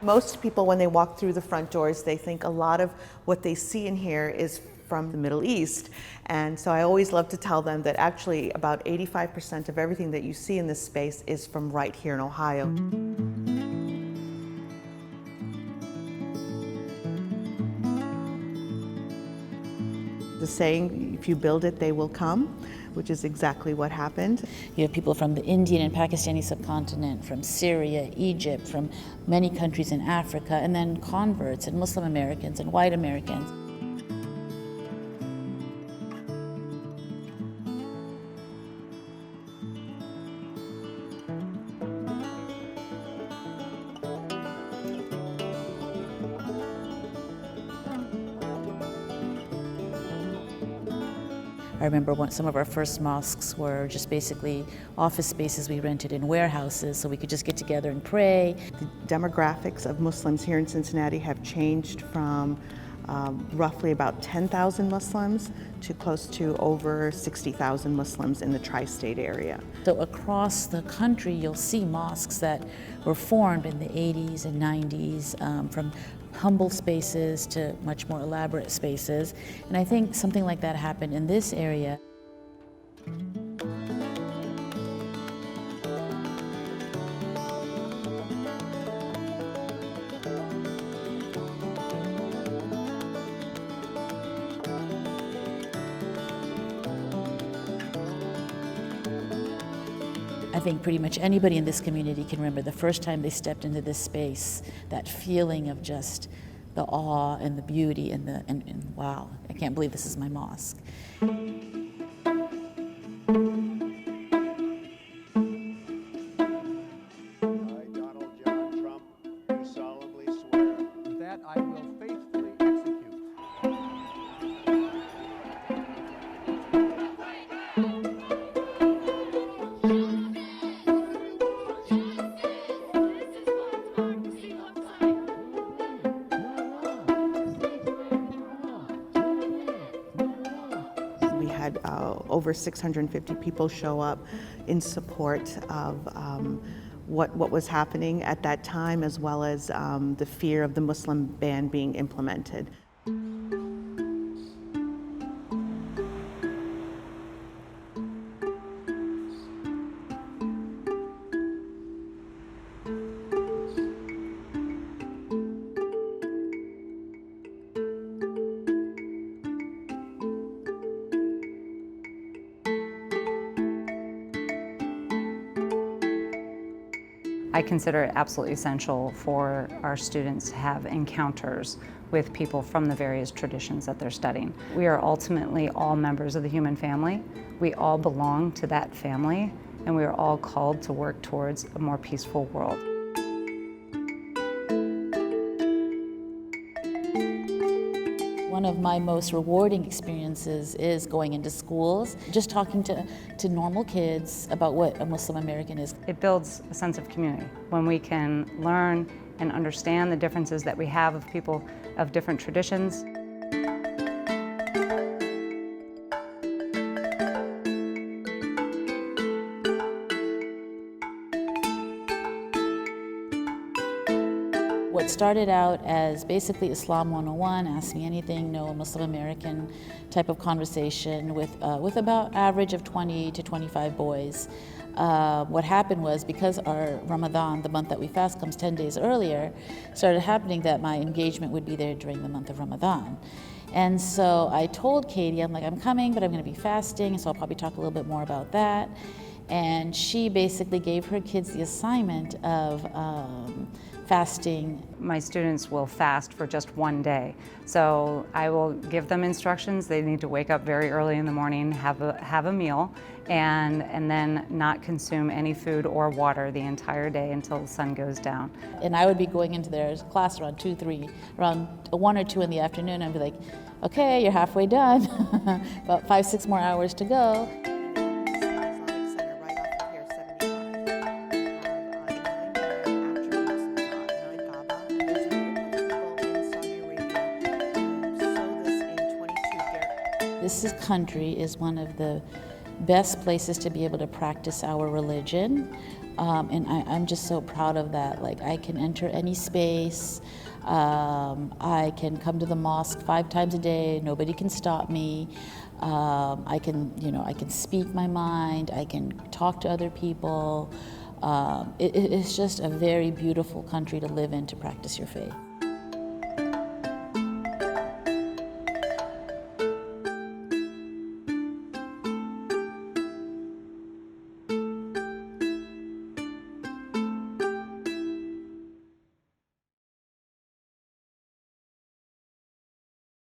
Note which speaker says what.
Speaker 1: Most people, when they walk through the front doors, they think a lot of what they see in here is from the Middle East. And so I always love to tell them that actually about 85% of everything that you see in this space is from right here in Ohio. The saying, if you build it, they will come, which is exactly what happened.
Speaker 2: You have people from the Indian and Pakistani subcontinent, from Syria, Egypt, from many countries in Africa, and then converts and Muslim Americans and white Americans. I remember some of our first mosques were just basically office spaces we rented in warehouses so we could just get together and pray.
Speaker 1: The demographics of Muslims here in Cincinnati have changed from roughly about 10,000 Muslims to close to over 60,000 Muslims in the tri-state area.
Speaker 2: So across the country you'll see mosques that were formed in the 80s and 90s from humble spaces to much more elaborate spaces. And I think something like that happened in this area. I think pretty much anybody in this community can remember the first time they stepped into this space, that feeling of just the awe and the beauty and wow, I can't believe this is my mosque.
Speaker 1: We had over 650 people show up in support of what was happening at that time, as well as the fear of the Muslim ban being implemented.
Speaker 3: I consider it absolutely essential for our students to have encounters with people from the various traditions that they're studying. We are ultimately all members of the human family. We all belong to that family, and we are all called to work towards a more peaceful world.
Speaker 2: One of my most rewarding experiences is going into schools, just talking to normal kids about what a Muslim American is.
Speaker 3: It builds a sense of community when we can learn and understand the differences that we have of people of different traditions.
Speaker 2: What started out as basically Islam 101, ask me anything, no, a Muslim American type of conversation with about average of 20 to 25 boys. What happened was, because our Ramadan, the month that we fast, comes 10 days earlier, started happening that my engagement would be there during the month of Ramadan. And so I told Katie, I'm like, I'm coming, but I'm going to be fasting, so I'll probably talk a little bit more about that. And she basically gave her kids the assignment of fasting.
Speaker 3: My students will fast for just one day. So I will give them instructions. They need to wake up very early in the morning, have a meal, and then not consume any food or water the entire day until the sun goes down.
Speaker 2: And I would be going into their class around 1 or 2 in the afternoon, and I'd be like, okay, you're halfway done. About 5-6 more hours to go. This country is one of the best places to be able to practice our religion. I'm just so proud of that. Like, I can enter any space. I can come to the mosque 5 times a day. Nobody can stop me. I can speak my mind. I can talk to other people. It's just a very beautiful country to live in, to practice your faith.